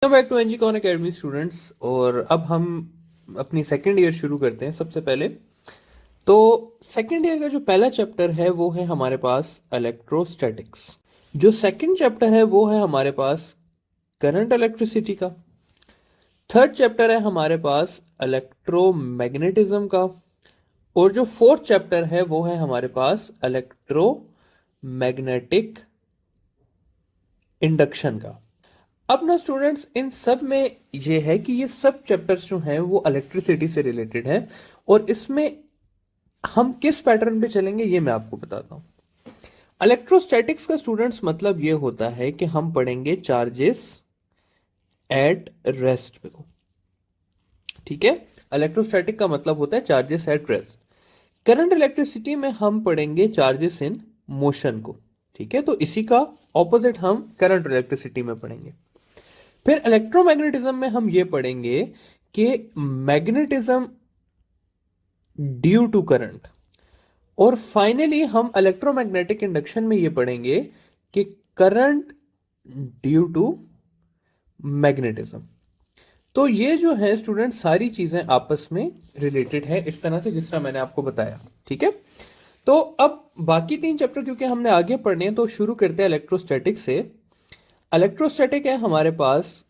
Welcome back to NG con academy students. और अब हम अपनी सेकेंड ईयर शुरू करते हैं। सबसे पहले तो सेकेंड ईयर का जो पहला चैप्टर है वो है हमारे पास इलेक्ट्रोस्टैटिक्स। जो सेकेंड चैप्टर है वो है हमारे पास करंट इलेक्ट्रिसिटी का। थर्ड चैप्टर है हमारे पास इलेक्ट्रोमैग्नेटिज्म का। और जो फोर्थ चैप्टर है वो है हमारे पास इलेक्ट्रोमैग्नेटिक इंडक्शन का। अब ना स्टूडेंट्स, इन सब में ये है कि ये सब चैप्टर्स जो हैं वो इलेक्ट्रिसिटी से रिलेटेड हैं। और इसमें हम किस पैटर्न पे चलेंगे ये मैं आपको बताता हूं। इलेक्ट्रोस्टैटिक्स का स्टूडेंट्स मतलब ये होता है कि हम पढ़ेंगे चार्जेस एट रेस्ट पे को। ठीक है, इलेक्ट्रोस्टैटिक का मतलब होता है charges at rest. Current electricity में हम पढ़ेंगे चार्जेस इन मोशन को। ठीक है, तो इसी का ऑपोजिट हम करंट इलेक्ट्रिसिटी में पढ़ेंगे। फिर इलेक्ट्रोमैग्नेटिज्म में हम ये पढ़ेंगे कि मैग्नेटिज्म ड्यू टू करंट। और फाइनली हम इलेक्ट्रोमैग्नेटिक इंडक्शन में ये पढ़ेंगे कि करंट ड्यू टू मैग्नेटिज्म। तो ये जो है स्टूडेंट सारी चीजें आपस में रिलेटेड है इस तरह से जिस तरह मैंने आपको बताया। ठीक है, तो अब बाकी तीन चैप्टर क्योंकि हमने आगे पढ़ने हैं तो शुरू करते हैं इलेक्ट्रोस्टैटिक से। इलेक्ट्रोस्टैटिक है हमारे पास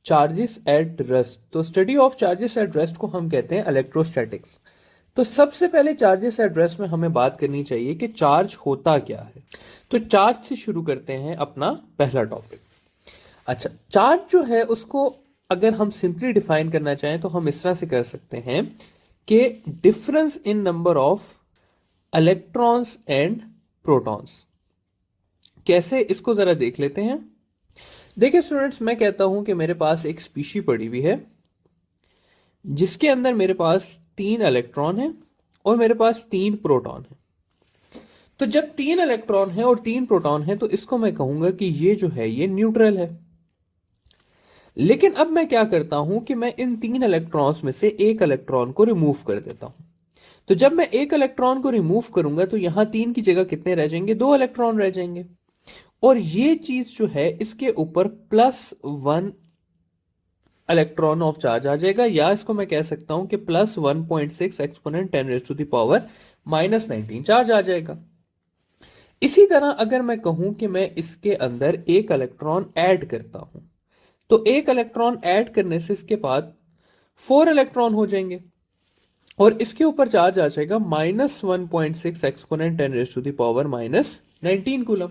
चार्जेस एट रेस्ट। तो study of charges at rest को हम कहते हैं इलेक्ट्रोस्टैटिक्स। तो सबसे पहले चार्जेस एट रेस्ट में हमें बात करनी चाहिए कि चार्ज होता क्या है। तो चार्ज से शुरू करते हैं अपना पहला टॉपिक। अच्छा, चार्ज जो है उसको अगर हम सिंपली डिफाइन करना चाहें तो हम इस तरह से कर सकते हैं कि difference in number of electrons and protons. कैसे, इसको जरा देख लेते हैं। देखिए स्टूडेंट्स, मैं कहता हूं कि मेरे पास एक स्पीशी पड़ी हुई है जिसके अंदर मेरे पास 3 इलेक्ट्रॉन है और मेरे पास 3 प्रोटॉन है। तो जब 3 इलेक्ट्रॉन है और 3 प्रोटॉन है तो इसको मैं कहूंगा कि ये जो है ये न्यूट्रल है। लेकिन अब मैं क्या करता हूं कि मैं इन 3 इलेक्ट्रॉन्स में से एक इलेक्ट्रॉन को रिमूव कर देता हूं। तो जब मैं एक इलेक्ट्रॉन को रिमूव करूंगा तो यहां 3 की जगह कितने रह जाएंगे, 2 इलेक्ट्रॉन रह जाएंगे। और ये चीज जो है इसके ऊपर +1 इलेक्ट्रॉन ऑफ चार्ज आ जाएगा, या इसको मैं कह सकता हूं कि +1.6 एक्सपोनेंट 10⁻⁻⁹ चार्ज आ जाएगा। इसी तरह अगर मैं कहूं कि मैं इसके अंदर एक इलेक्ट्रॉन ऐड करता हूं तो एक इलेक्ट्रॉन ऐड करने से इसके बाद 4 इलेक्ट्रॉन हो जाएंगे और इसके ऊपर चार्ज आ जाएगा -1.6 एक्सपोनेंट 10⁻⁻⁹ कूलम।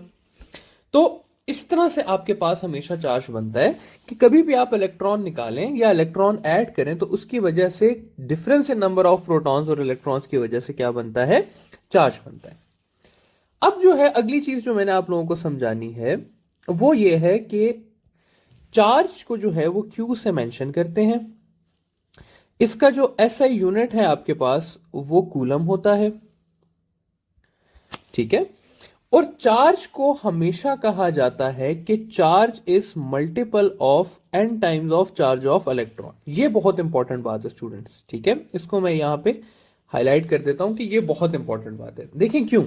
तो इस तरह से आपके पास हमेशा चार्ज बनता है कि कभी भी आप इलेक्ट्रॉन निकालें या इलेक्ट्रॉन ऐड करें तो उसकी वजह से difference in number of protons और इलेक्ट्रॉन्स की वजह से क्या बनता है, चार्ज बनता है। अब जो है अगली चीज जो मैंने आप लोगों को समझानी है वो ये है कि चार्ज को जो है वो क्यू से मेंशन करते हैं। इसका जो एसआई यूनिट है आपके पास वो कूलम होता है। ठीक है, और चार्ज को हमेशा कहा जाता है कि charge is multiple of n times of charge of electron. ये बहुत इंपॉर्टेंट बात है स्टूडेंट्स। ठीक है, इसको मैं यहां पे हाईलाइट कर देता हूं कि ये बहुत इंपॉर्टेंट बात है। देखें क्यों।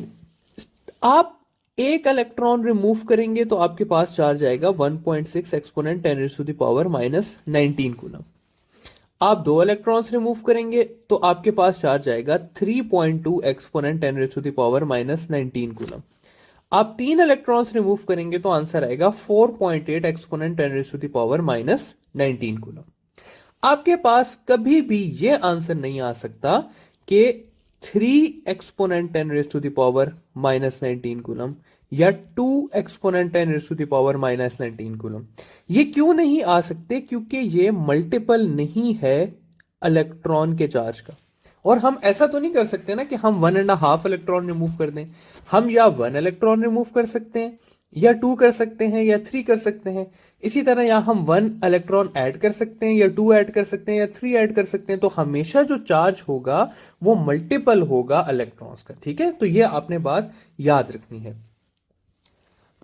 आप एक इलेक्ट्रॉन रिमूव करेंगे तो आपके पास चार्ज आएगा 1.6 एक्सपोनेंट 10⁻⁻⁹ कूलम। आप 2 इलेक्ट्रॉन्स रिमूव करेंगे तो आपके पास चार्ज आएगा 3.2 एक्सपोनेंट 10⁻⁻⁹ कूलम। आप 3 इलेक्ट्रॉन्स रिमूव करेंगे तो आंसर आएगा 4.8 एक्सपोनेंट 10⁻⁻⁹ कूलम। आपके पास कभी भी यह आंसर नहीं आ सकता कि 3 एक्सपोनेंट 10⁻⁻⁹ कूलम या 2 एक्सपोनेंट 10⁻⁻⁹ कूलम। ये क्यों नहीं आ सकते, क्योंकि ये मल्टीपल नहीं है इलेक्ट्रॉन के चार्ज का। और हम ऐसा तो नहीं कर सकते ना कि हम 1.5 इलेक्ट्रॉन रिमूव कर दें। हम या 1 इलेक्ट्रॉन रिमूव कर सकते हैं या 2 कर सकते हैं या 3 कर सकते हैं। इसी तरह या हम 1 इलेक्ट्रॉन ऐड कर सकते हैं या 2 ऐड कर सकते हैं या 3 ऐड कर सकते हैं। तो हमेशा जो चार्ज होगा वो मल्टीपल होगा इलेक्ट्रॉन्स का। ठीक है, तो ये आपने बात याद रखनी है।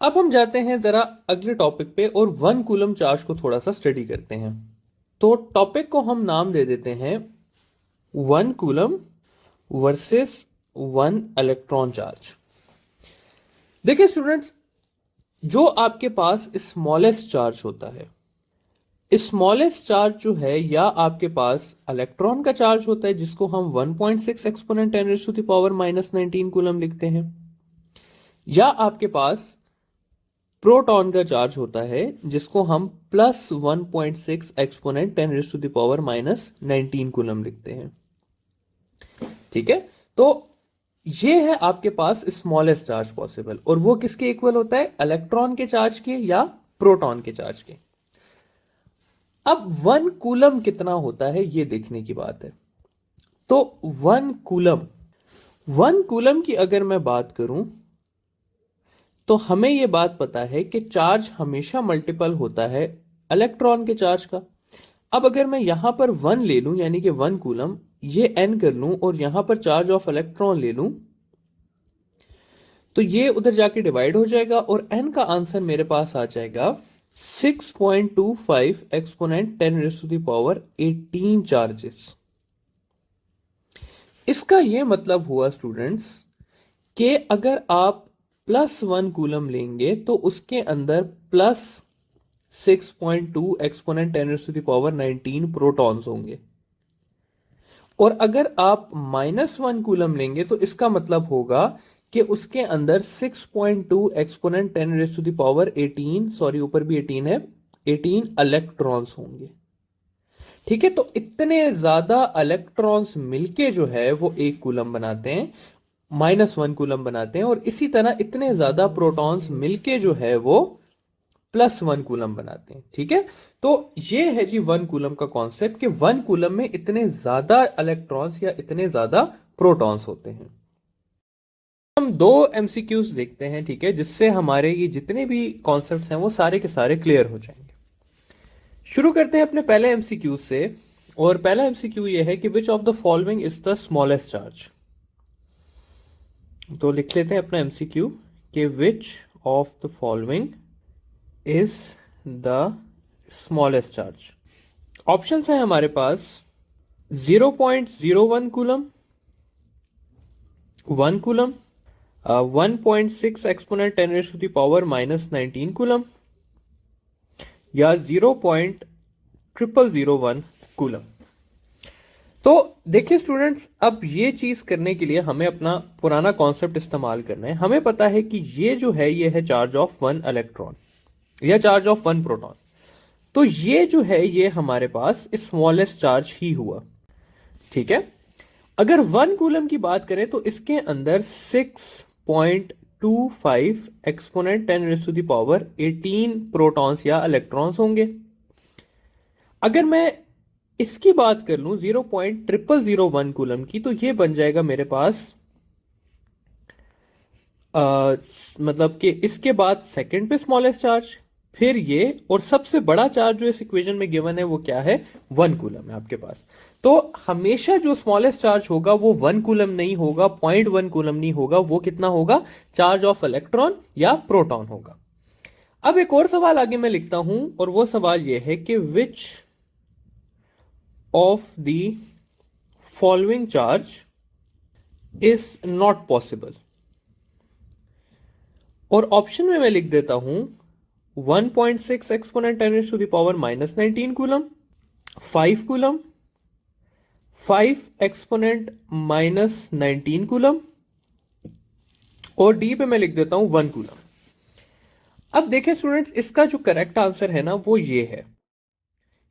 अब हम जाते हैं जरा अगले टॉपिक पे और 1 कूलम चार्ज को थोड़ा सा स्टडी करते हैं। तो टॉपिक को हम नाम दे देते हैं 1 कूलम वर्सेस 1 इलेक्ट्रॉन चार्ज। देखिए स्टूडेंट्स, जो आपके पास स्मॉलेस्ट चार्ज होता है स्मॉलेस्ट चार्ज जो है, या आपके पास इलेक्ट्रॉन का चार्ज होता है जिसको हम 1.6 exponent 10 raise to the power -19 coulomb लिखते हैं, या आपके पास प्रोटॉन का चार्ज होता है जिसको हम +1.6 exponent 10 raise to the power -19 coulomb लिखते हैं। ठीक है, तो ये है आपके पास स्मॉलेस्ट चार्ज पॉसिबल, और वो किसके इक्वल होता है? इलेक्ट्रॉन के चार्ज के या प्रोटॉन के चार्ज के। अब 1 कूलम कितना होता है ये देखने की बात है। तो 1 कूलम की अगर मैं बात करूं तो हमें यह बात पता है कि चार्ज हमेशा मल्टीपल होता है इलेक्ट्रॉन के चार्ज का। अब अगर मैं यहां पर 1 ले लूं, यानी कि 1 कूलम, ये n कर लूं और यहां पर चार्ज ऑफ इलेक्ट्रॉन ले लूं, तो ये उधर जाके डिवाइड हो जाएगा और n का आंसर मेरे पास आ जाएगा 6.25 exponent 10 raise to the power 18 charges. इसका यह मतलब हुआ स्टूडेंट्स कि अगर आप +1 कूलम लेंगे तो उसके अंदर +6.2 exponent 10 raise to the power 19 protons होंगे, और अगर आप -1 कूलम लेंगे तो इसका मतलब होगा कि उसके अंदर 6.2 exponent 10 raise to the power 18, sorry ऊपर भी 18 है, 18 इलेक्ट्रॉन्स होंगे। ठीक है, तो इतने ज्यादा इलेक्ट्रॉन्स मिलके जो है वो 1 कूलम बनाते हैं, -1 कूलम बनाते हैं, और इसी तरह इतने ज्यादा प्रोटॉन्स मिलके जो है वो +1 कूलम बनाते हैं। ठीक है, तो ये है जी 1 कूलम का कॉन्सेप्ट कि 1 कूलम में इतने ज्यादा इलेक्ट्रॉन्स या इतने ज्यादा प्रोटॉन्स होते हैं। हम 2 एमसीक्यूज देखते हैं, ठीक है, जिससे हमारे ये जितने भी कॉन्सेप्ट्स हैं वो सारे के सारे क्लियर हो जाएंगे। शुरू करते हैं अपने पहले एमसीक्यू से, और पहला एमसीक्यू ये है कि which of the following is the smallest charge. तो लिख लेते हैं अपना एमसीक्यू कि which of the following is the smallest charge. Options हैं हमारे पास 0.01 coulomb, 1 coulomb, 1.6 exponent 10 raise to the power -19 coulomb, या 0.0001 कूलम। तो देखिए स्टूडेंट्स, अब ये चीज करने के लिए हमें अपना पुराना कॉन्सेप्ट इस्तेमाल करना है। हमें पता है कि ये जो है ये है चार्ज ऑफ 1 इलेक्ट्रॉन या चार्ज ऑफ 1 प्रोटॉन। तो ये जो है ये हमारे पास स्मॉलेस्ट चार्ज ही हुआ। ठीक है, अगर 1 कूलम की बात करें तो इसके अंदर 6.25 exponent 10 raise to the power 18 protons या इलेक्ट्रॉन्स होंगे। अगर मैं इसकी बात कर लूं 0.0001 कूलम की, तो ये बन जाएगा मेरे पास मतलब कि इसके बाद सेकंड पे स्मॉलेस्ट चार्ज, फिर ये, और सबसे बड़ा चार्ज जो इस इक्वेशन में गिवन है वो क्या है? 1 कूलम है आपके पास। तो हमेशा जो स्मॉलेस्ट चार्ज होगा वो 1 कूलम नहीं होगा, 0.1 कूलम नहीं होगा, वो कितना होगा? चार्ज ऑफ इलेक्ट्रॉन या प्रोटॉन होगा। अब एक और सवाल आगे मैं लिखता हूं, और वो सवाल ये है कि which of the following charge is not possible. और ऑप्शन में मैं लिख देता हूं 1.6 exponent 10 raise to the power -19 coulomb, 5 coulomb, 5 exponent -19 coulomb, और डी पे मैं लिख देता हूं 1 कूलम। अब देखें स्टूडेंट्स, इसका जो करेक्ट आंसर है ना वो ये है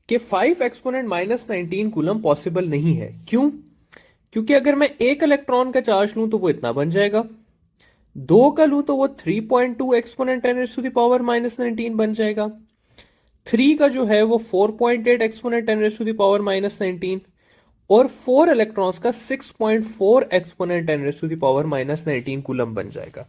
कि 5 एक्सपोनेंट -19 कूलम पॉसिबल नहीं है। क्यों? क्योंकि अगर मैं 1 इलेक्ट्रॉन का चार्ज लूं तो वो इतना बन जाएगा, 2 का लूं तो वो 3.2 exponent 10 raise to the power -19 बन जाएगा, 3 का जो है वो 4.8 exponent 10 raise to the power -19, और 4 इलेक्ट्रॉन्स का 6.4 exponent 10 raise to the power -19 coulomb बन जाएगा।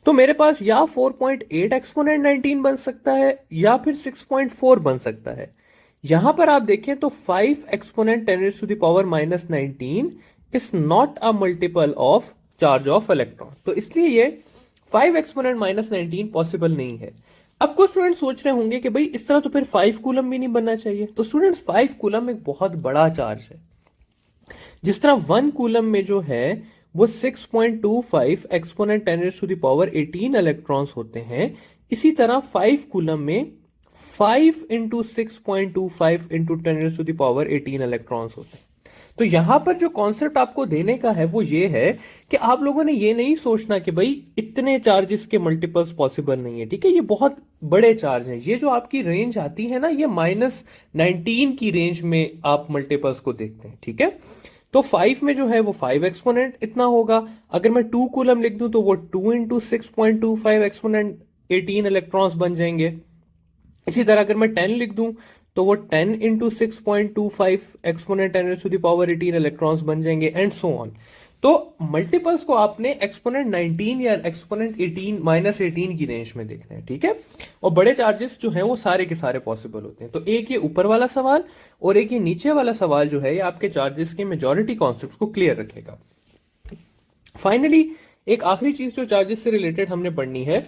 तो मेरे पास या 4.8 एक्सपोनेंट 19 बन सकता है या फिर 6.4 बन सकता है। यहां पर आप देखें तो 5 exponent 10 raise to the power -19 is not a multiple of charge of electron, तो इसलिए ये 5 एक्सपोनेंट -19 पॉसिबल नहीं है। अब कुछ स्टूडेंट सोच रहे होंगे कि भाई इस तरह तो फिर 5 कूलम भी नहीं बनना चाहिए। तो स्टूडेंट्स 5 कूलम एक बहुत बड़ा चार्ज है। जिस तरह 1 कूलम में जो है वो 6.25 exponent 10 raise to the power 18 electrons होते हैं, इसी तरह 5 कूलम में 5 इंटू 6.25 इंटू 10⁻18 इलेक्ट्रॉन्स होते हैं। तो यहां पर जो कॉन्सेप्ट आपको देने का है वो ये है कि आप लोगों ने ये नहीं सोचना कि भाई इतने चार्जेस के मल्टीपल्स पॉसिबल नहीं है, ठीक है, ये बहुत बड़े चार्ज हैं। ये जो आपकी रेंज आती है ना, ये -19 की रेंज में आप मल्टीपल्स को देखते हैं, ठीक है। तो 5 में जो है वो 5 एक्सपोनेंट इतना होगा। अगर मैं 2 कूलम लिख दूं तो वो 2 इंटू 6.25 एक्सपोनेंट 18 इलेक्ट्रॉन्स बन जाएंगे। इसी तरह अगर मैं 10 लिख दूं तो वो 10 इंटू 6.25 एक्सपोनेंट 10⁻18 इलेक्ट्रॉन्स बन जाएंगे, एंड सो ऑन। तो मल्टीपल्स को आपने एक्सपोनेंट 19 या एक्सपोनेंट 18 -18 की रेंज में देखना है, ठीक है। और बड़े चार्जेस जो हैं वो सारे के सारे पॉसिबल होते हैं। तो एक ये ऊपर वाला सवाल और एक ये नीचे वाला सवाल जो है, ये आपके चार्जेस के मेजॉरिटी कॉन्सेप्ट्स को क्लियर रखेगा। फाइनली एक आखिरी चीज जो चार्जेस से रिलेटेड हमने पढ़नी है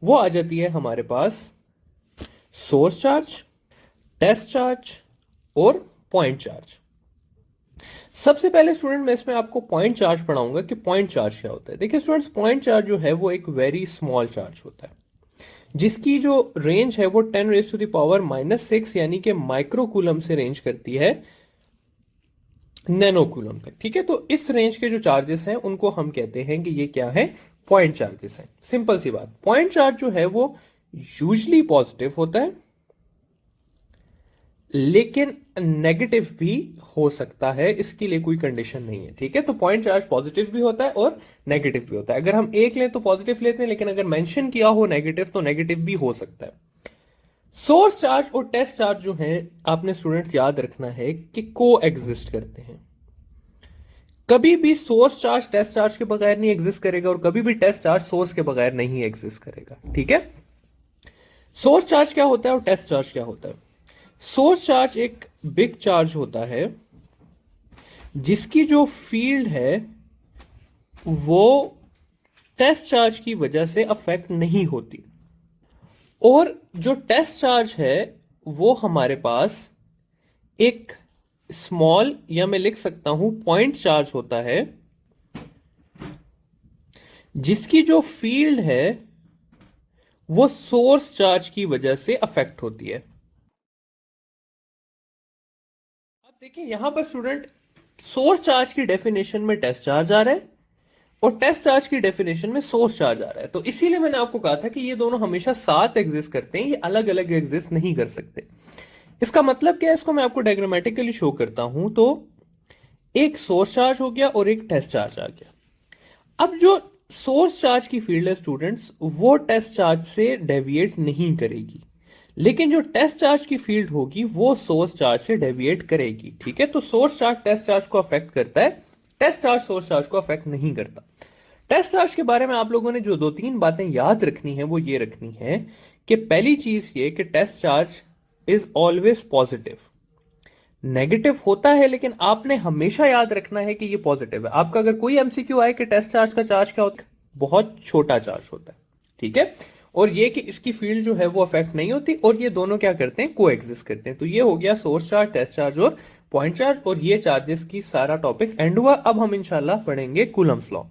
वो आ जाती है हमारे पास सोर्स चार्ज, टेस्ट चार्ज और पॉइंट चार्ज। सबसे पहले स्टूडेंट मैं इसमें आपको पॉइंट चार्ज पढ़ाऊंगा कि पॉइंट चार्ज क्या होता है। देखिए स्टूडेंट्स, पॉइंट चार्ज जो है वो एक वेरी स्मॉल चार्ज होता है जिसकी जो रेंज है वो 10⁻⁻6 यानी कि माइक्रोकूलम से रेंज करती है नैनोकूलम तक, ठीक है। तो इस रेंज के जो चार्जेस हैं उनको हम कहते हैं कि ये क्या है, पॉइंट चार्जेस हैं। सिंपल सी बात, पॉइंट चार्ज जो है वो यूजली पॉजिटिव होता है लेकिन नेगेटिव भी हो सकता है, इसके लिए कोई कंडीशन नहीं है, ठीक है। तो पॉइंट चार्ज पॉजिटिव भी होता है और नेगेटिव भी होता है। अगर हम एक लें तो पॉजिटिव लेते हैं, लेकिन अगर मेंशन किया हो नेगेटिव तो नेगेटिव भी हो सकता है। सोर्स चार्ज और टेस्ट चार्ज जो है आपने स्टूडेंट्स याद रखना है कि को एग्जिस्ट करते हैं। कभी भी सोर्स चार्ज टेस्ट चार्ज के बगैर नहीं एग्जिस्ट करेगा और कभी भी टेस्ट चार्ज सोर्स के बगैर नहीं एग्जिस्ट करेगा, ठीक है। सोर्स चार्ज क्या होता है और टेस्ट चार्ज क्या होता है? सोर्स चार्ज एक बिग चार्ज होता है जिसकी जो फील्ड है वो टेस्ट चार्ज की वजह से अफेक्ट नहीं होती, और जो टेस्ट चार्ज है वो हमारे पास एक स्मॉल, या मैं लिख सकता हूं पॉइंट चार्ज होता है जिसकी जो फील्ड है वो सोर्स चार्ज की वजह से अफेक्ट होती है। अब देखिए यहां पर स्टूडेंट, सोर्स चार्ज की डेफिनेशन में टेस्ट चार्ज आ रहा है और टेस्ट चार्ज की डेफिनेशन में सोर्स चार्ज आ रहा है। तो इसीलिए मैंने आपको कहा था कि ये दोनों हमेशा साथ एग्जिस्ट करते हैं, ये अलग अलग एग्जिस्ट नहीं कर सकते। इसका मतलब क्या है, इसको मैं आपको डायग्रामेटिकली शो करता हूं। तो एक सोर्स चार्ज हो गया और एक टेस्ट चार्ज आ गया। अब जो सोर्स चार्ज की फील्ड है स्टूडेंट्स, वो टेस्ट चार्ज से डेविएट नहीं करेगी, लेकिन जो टेस्ट चार्ज की फील्ड होगी वो सोर्स चार्ज से डेविएट करेगी, ठीक है। तो सोर्स चार्ज टेस्ट चार्ज को अफेक्ट करता है, टेस्ट चार्ज सोर्स चार्ज को अफेक्ट नहीं करता। टेस्ट चार्ज के बारे में आप लोगों ने जो 2-3 बातें याद रखनी है वो ये रखनी है कि पहली चीज ये कि test charge is always positive. Negative होता है लेकिन आपने हमेशा याद रखना है कि ये पॉजिटिव है। आपका अगर कोई एमसीक्यू आए कि टेस्ट चार्ज का चार्ज क्या होता है, बहुत छोटा चार्ज होता है, ठीक है। और ये कि इसकी फील्ड जो है वो अफेक्ट नहीं होती, और ये दोनों क्या करते हैं, को एग्जिस्ट करते हैं। तो ये हो गया सोर्स चार्ज, टेस्ट चार्ज और पॉइंट चार्ज, और ये चार्जेस की सारा टॉपिक एंड हुआ। अब हम इंशाल्लाह पढ़ेंगे कूलम्स लॉ।